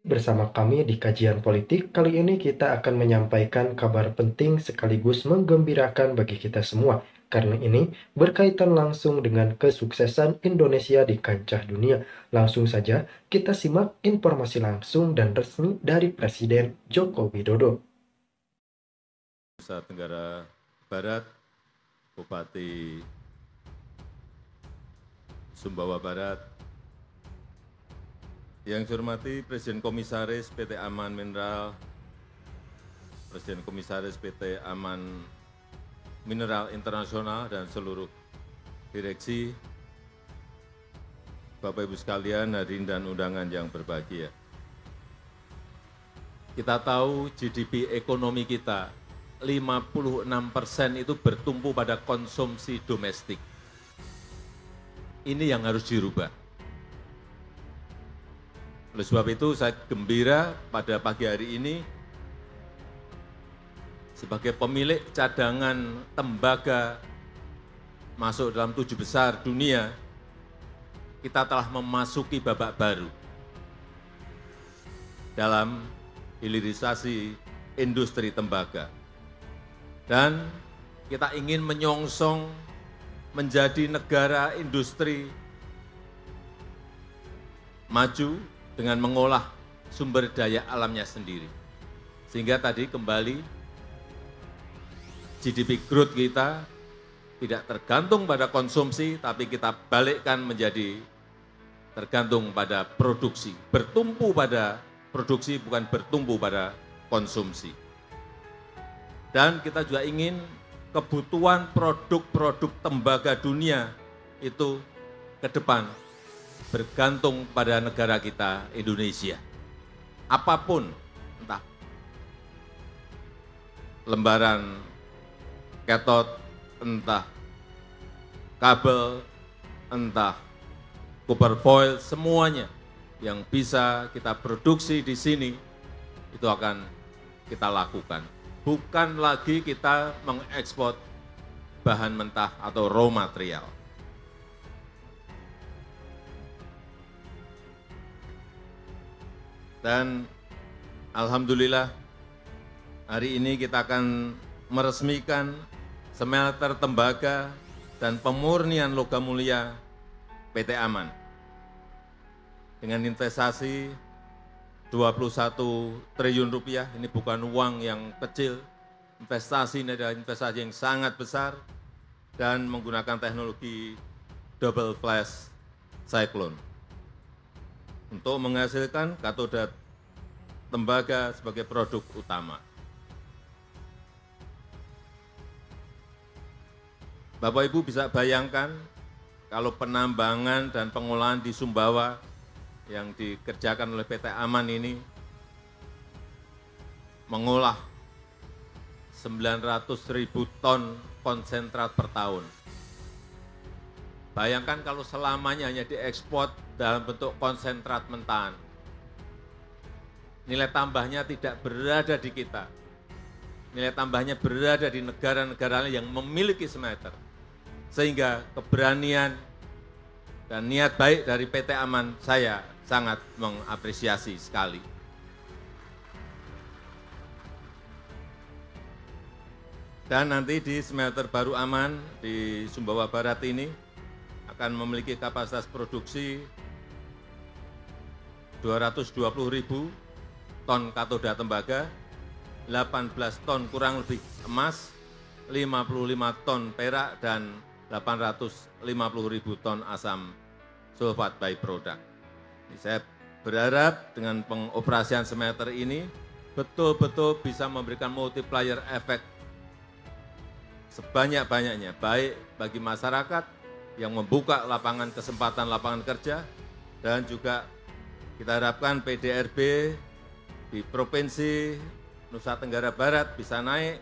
Bersama kami di kajian politik, kali ini kita akan menyampaikan kabar penting sekaligus menggembirakan bagi kita semua. Karena ini berkaitan langsung dengan kesuksesan Indonesia di kancah dunia. Langsung saja kita simak informasi langsung dan resmi dari Presiden Joko Widodo. Nusa Tenggara Barat, Bupati Sumbawa Barat, yang saya hormati Presiden Komisaris PT Aman Mineral, Presiden Komisaris PT Aman Mineral Internasional dan seluruh direksi, Bapak Ibu sekalian, hadirin dan undangan yang berbahagia. Kita tahu GDP ekonomi kita 56% itu bertumpu pada konsumsi domestik. Ini yang harus dirubah. Oleh sebab itu saya gembira pada pagi hari ini sebagai pemilik cadangan tembaga masuk dalam 7 besar dunia, kita telah memasuki babak baru dalam hilirisasi industri tembaga. Dan kita ingin menyongsong menjadi negara industri maju dengan mengolah sumber daya alamnya sendiri. Sehingga tadi kembali GDP growth kita tidak tergantung pada konsumsi, tapi kita balikkan menjadi tergantung pada produksi. Bertumpu pada produksi, bukan bertumpu pada konsumsi. Dan kita juga ingin kebutuhan produk-produk tembaga dunia itu ke depan bergantung pada negara kita, Indonesia. Apapun, entah lembaran katot, entah kabel, entah copper foil, semuanya yang bisa kita produksi di sini, itu akan kita lakukan. Bukan lagi kita mengekspor bahan mentah atau raw material. Dan alhamdulillah hari ini kita akan meresmikan smelter tembaga dan pemurnian logam mulia PT Aman dengan investasi 21 triliun rupiah. Ini bukan uang yang kecil, investasi ini adalah investasi yang sangat besar dan menggunakan teknologi double flash cyclone untuk menghasilkan katoda tembaga sebagai produk utama. Bapak Ibu bisa bayangkan kalau penambangan dan pengolahan di Sumbawa yang dikerjakan oleh PT Aman ini mengolah 900.000 ton konsentrat per tahun. Bayangkan kalau selamanya hanya diekspor dalam bentuk konsentrat mentahan. Nilai tambahnya tidak berada di kita. Nilai tambahnya berada di negara-negara yang memiliki smelter. Sehingga keberanian dan niat baik dari PT Aman saya sangat mengapresiasi sekali. Dan nanti di smelter baru Aman di Sumbawa Barat ini akan memiliki kapasitas produksi 220.000 ton katoda tembaga, 18 ton kurang lebih emas, 55 ton perak, dan 850.000 ton asam sulfat byproduct. Saya berharap dengan pengoperasian smelter ini betul-betul bisa memberikan multiplier effect sebanyak-banyaknya, baik bagi masyarakat yang membuka kesempatan lapangan kerja, dan juga kita harapkan PDRB di Provinsi Nusa Tenggara Barat bisa naik,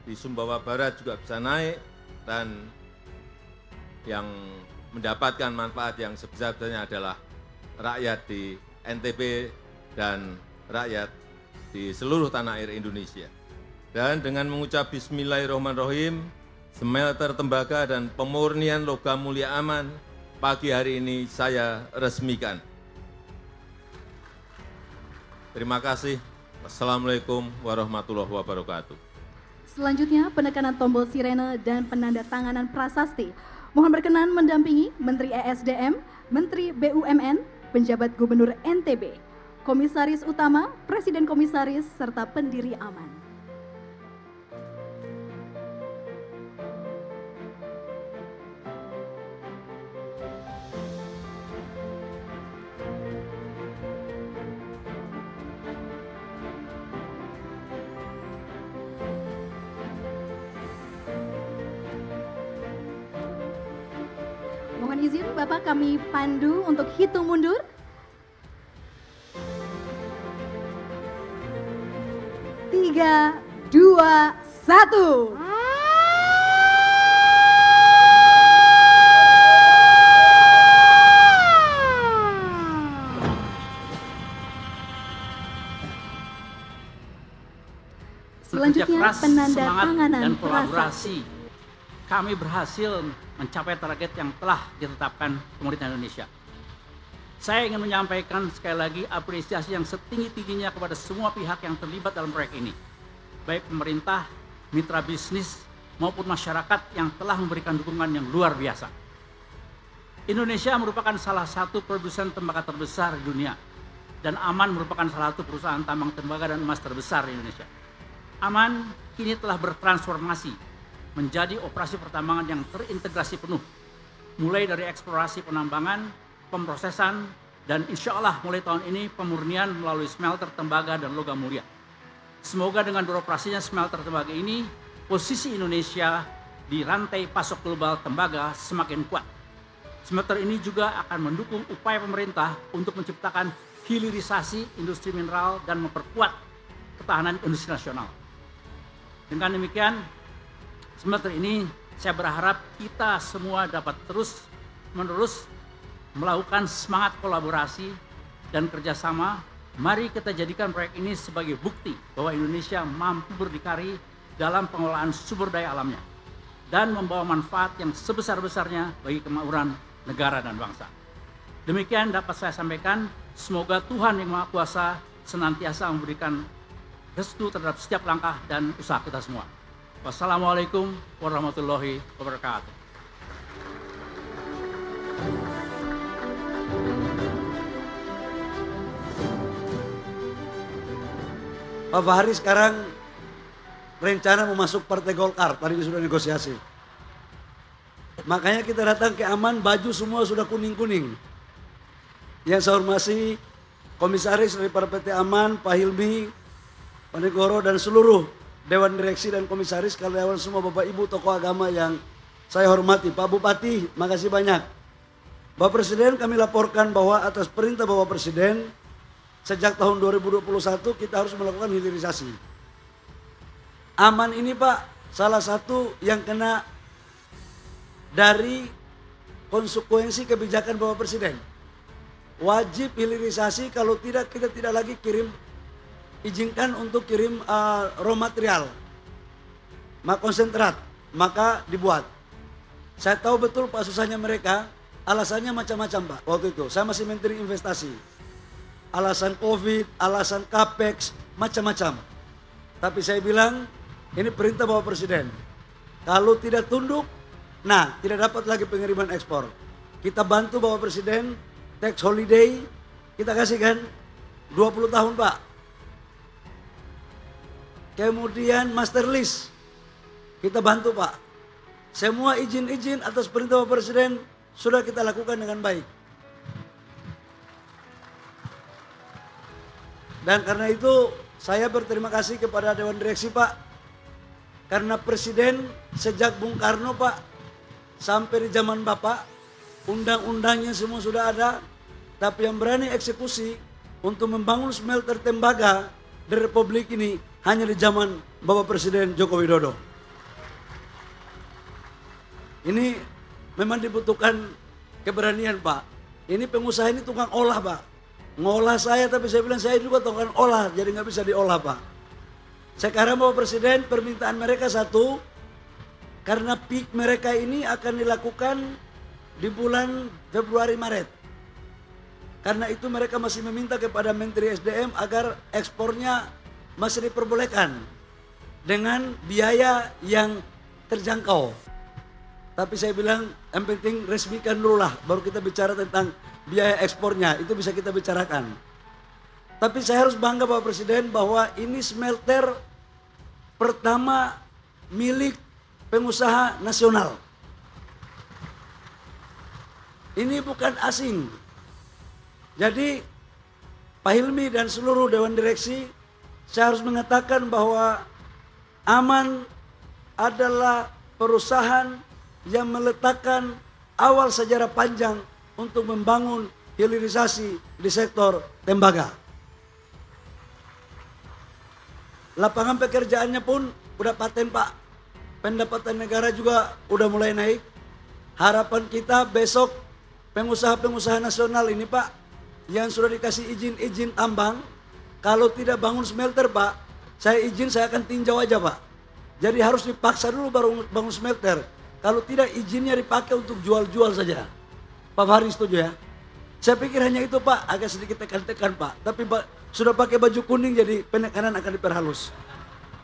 di Sumbawa Barat juga bisa naik, dan yang mendapatkan manfaat yang sebesar-besarnya adalah rakyat di NTB dan rakyat di seluruh tanah air Indonesia. Dan dengan mengucap Bismillahirrahmanirrahim, smelter tembaga dan pemurnian logam mulia Aman pagi hari ini saya resmikan. Terima kasih. Wassalamualaikum warahmatullahi wabarakatuh. Selanjutnya, penekanan tombol sirene dan penandatanganan prasasti. Mohon berkenan mendampingi Menteri ESDM, Menteri BUMN, penjabat Gubernur NTB, Komisaris Utama, Presiden Komisaris, serta pendiri AMAN. Mohon izin Bapak kami pandu untuk hitung mundur. Tiga, dua, satu. Selanjutnya penandatanganan dan prasasti. kolaborasi. Kami berhasil mencapai target yang telah ditetapkan pemerintah Indonesia. Saya ingin menyampaikan sekali lagi apresiasi yang setinggi-tingginya kepada semua pihak yang terlibat dalam proyek ini. Baik pemerintah, mitra bisnis, maupun masyarakat yang telah memberikan dukungan yang luar biasa. Indonesia merupakan salah satu produsen tembaga terbesar di dunia. Dan AMAN merupakan salah satu perusahaan tambang tembaga dan emas terbesar di Indonesia. AMAN kini telah bertransformasi menjadi operasi pertambangan yang terintegrasi penuh, mulai dari eksplorasi penambangan, pemrosesan, dan insya Allah mulai tahun ini pemurnian melalui smelter tembaga dan logam mulia. Semoga dengan beroperasinya smelter tembaga ini, posisi Indonesia di rantai pasok global tembaga semakin kuat. Smelter ini juga akan mendukung upaya pemerintah untuk menciptakan hilirisasi industri mineral dan memperkuat ketahanan industri nasional. Dengan demikian, smelter ini saya berharap kita semua dapat terus-menerus melakukan semangat kolaborasi dan kerjasama. Mari kita jadikan proyek ini sebagai bukti bahwa Indonesia mampu berdikari dalam pengelolaan sumber daya alamnya dan membawa manfaat yang sebesar-besarnya bagi kemakmuran negara dan bangsa. Demikian dapat saya sampaikan, semoga Tuhan Yang Maha Kuasa senantiasa memberikan restu terhadap setiap langkah dan usaha kita semua. Wassalamualaikum warahmatullahi wabarakatuh. Pak Fahri sekarang rencana mau masuk Partai Golkar, tadi sudah negosiasi. Makanya kita datang ke AMAN, baju semua sudah kuning-kuning. Yang saya hormati Komisaris daripada PT AMAN, Pak Hilmi, Pak Negoro, dan seluruh Dewan Direksi dan Komisaris, karyawan semua, Bapak Ibu, tokoh agama yang saya hormati. Pak Bupati, makasih banyak. Bapak Presiden, kami laporkan bahwa atas perintah Bapak Presiden, sejak tahun 2021 kita harus melakukan hilirisasi. AMAN ini Pak, salah satu yang kena dari konsekuensi kebijakan Bapak Presiden. Wajib hilirisasi, kalau tidak kita tidak lagi izinkan untuk kirim raw material, konsentrat, maka dibuat. Saya tahu betul Pak susahnya mereka, alasannya macam-macam Pak waktu itu. Saya masih Menteri Investasi. Alasan COVID, alasan capex, macam-macam. Tapi saya bilang, ini perintah Bapak Presiden. Kalau tidak tunduk, nah tidak dapat lagi pengiriman ekspor. Kita bantu Bapak Presiden, tax holiday, kita kasihkan 20 tahun Pak. Kemudian master list, kita bantu Pak. Semua izin-izin atas perintah Bapak Presiden sudah kita lakukan dengan baik. Dan karena itu saya berterima kasih kepada Dewan Direksi Pak. Karena Presiden sejak Bung Karno Pak, sampai di zaman Bapak, undang-undangnya semua sudah ada. Tapi yang berani eksekusi untuk membangun smelter tembaga di Republik ini hanya di zaman Bapak Presiden Joko Widodo. Ini memang dibutuhkan keberanian Pak. Ini pengusaha ini tukang olah Pak. Ngolah saya, tapi saya bilang saya juga tukang olah, jadi nggak bisa diolah Pak. Sekarang Bapak Presiden permintaan mereka satu, karena peak mereka ini akan dilakukan di bulan Februari Maret. Karena itu mereka masih meminta kepada Menteri SDM agar ekspornya masih diperbolehkan dengan biaya yang terjangkau. Tapi saya bilang yang penting resmikan dulu lah, baru kita bicara tentang biaya ekspornya, itu bisa kita bicarakan. Tapi saya harus bangga Bapak Presiden bahwa ini smelter pertama milik pengusaha nasional. Ini bukan asing. Jadi Pak Hilmi dan seluruh Dewan Direksi, saya harus mengatakan bahwa Aman adalah perusahaan yang meletakkan awal sejarah panjang untuk membangun hilirisasi di sektor tembaga. Lapangan pekerjaannya pun udah paten Pak. Pendapatan negara juga udah mulai naik. Harapan kita besok pengusaha-pengusaha nasional ini Pak, yang sudah dikasih izin tambang, kalau tidak bangun smelter Pak, saya akan tinjau aja Pak. Jadi harus dipaksa dulu baru bangun smelter. Kalau tidak izinnya dipakai untuk jual-jual saja. Pak Fahri setuju ya? Saya pikir hanya itu Pak, agak sedikit tekan-tekan Pak. Tapi sudah pakai baju kuning jadi penekanan akan diperhalus.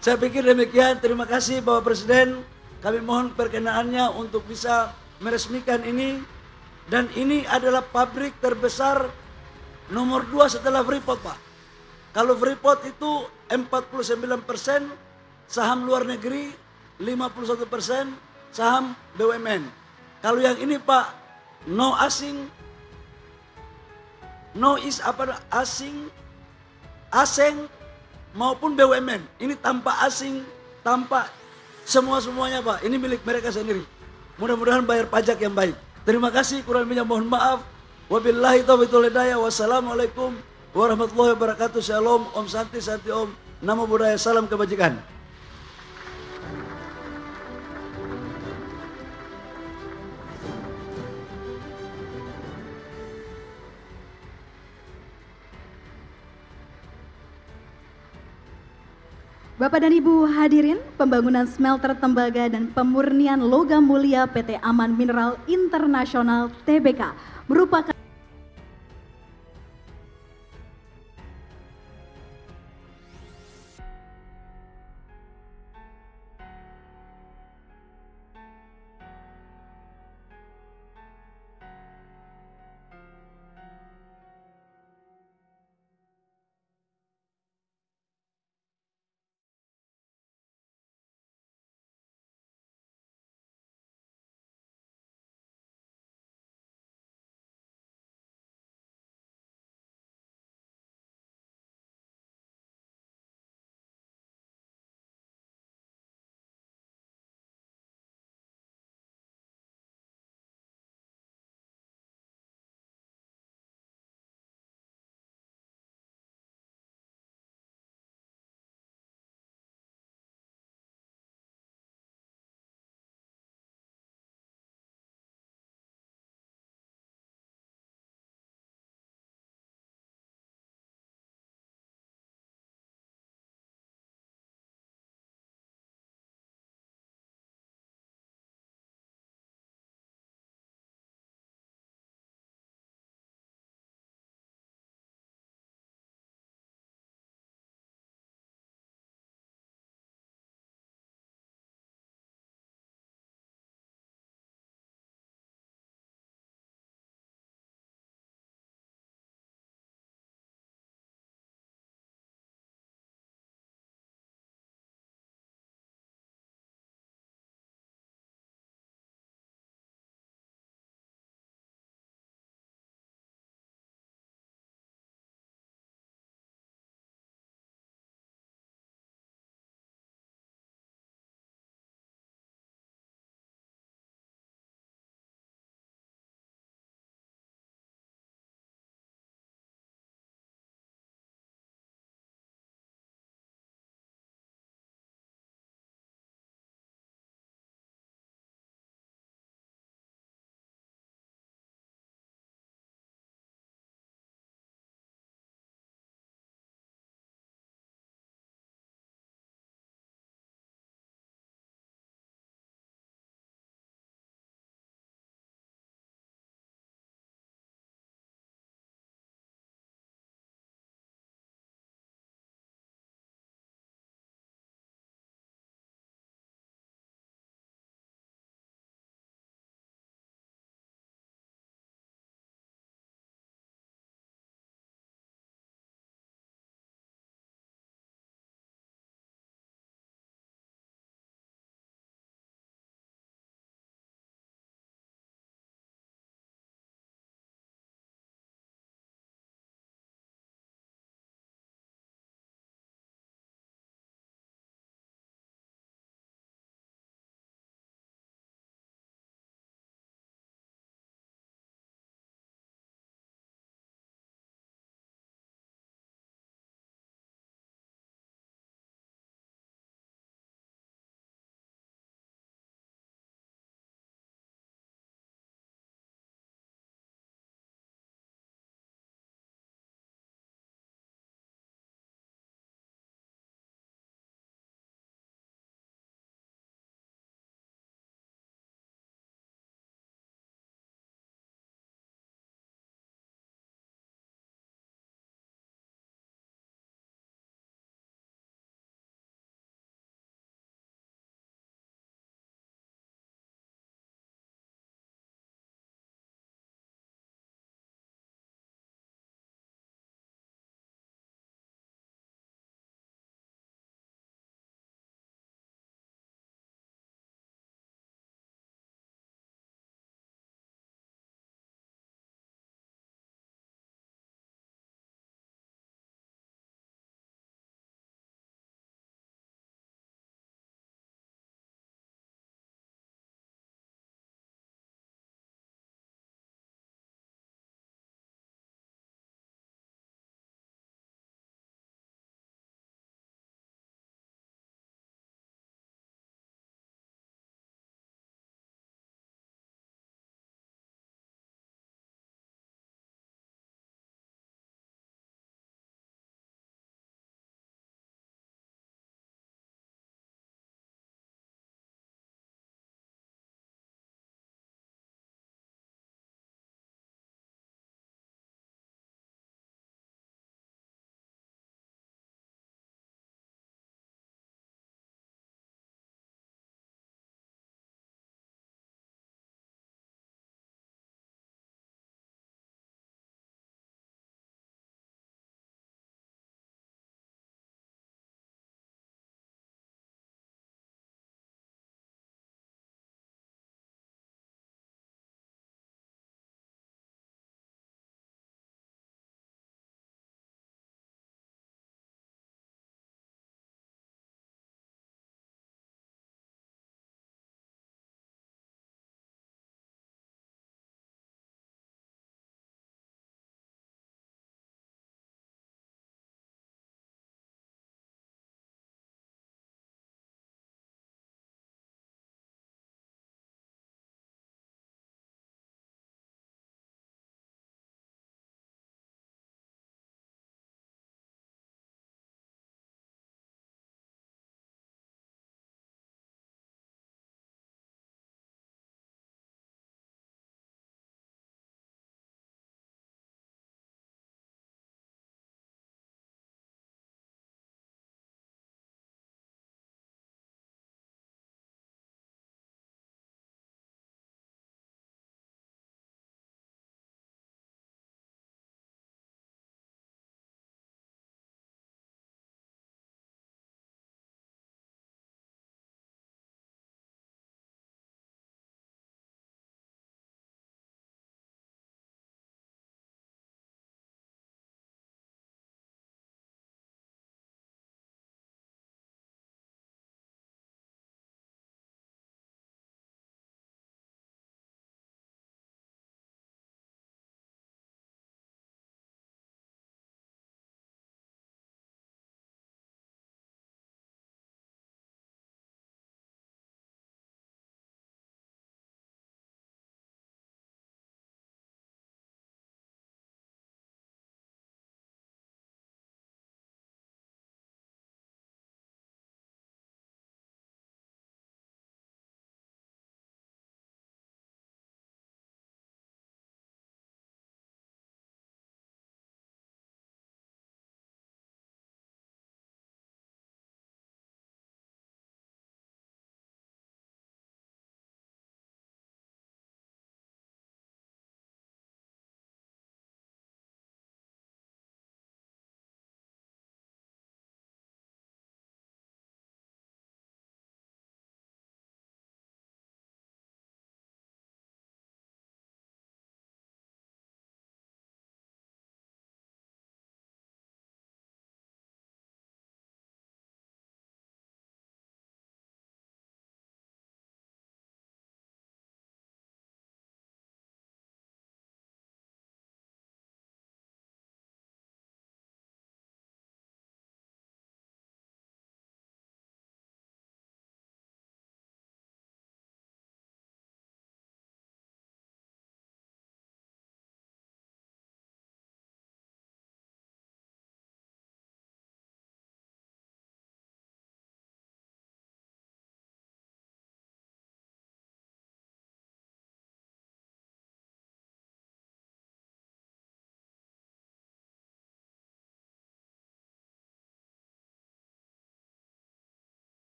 Saya pikir demikian, terima kasih Bapak Presiden. Kami mohon perkenaannya untuk bisa meresmikan ini. Dan ini adalah pabrik terbesar nomor 2 setelah Freeport Pak. Kalau Freeport itu 49% saham luar negeri, 51% saham BUMN. Kalau yang ini Pak, no asing, asing maupun BUMN. Ini tanpa asing, tanpa semuanya Pak. Ini milik mereka sendiri. Mudah-mudahan bayar pajak yang baik. Terima kasih, kurang lebihnya mohon maaf. Wabillahi taufiq wal hidayah. Wassalamualaikum warahmatullahi wabarakatuh. Shalom, Om Santi, Santi Om. Namo Buddhaya, salam kebajikan. Bapak dan Ibu hadirin, pembangunan smelter tembaga dan pemurnian logam mulia PT Aman Mineral Internasional Tbk merupakan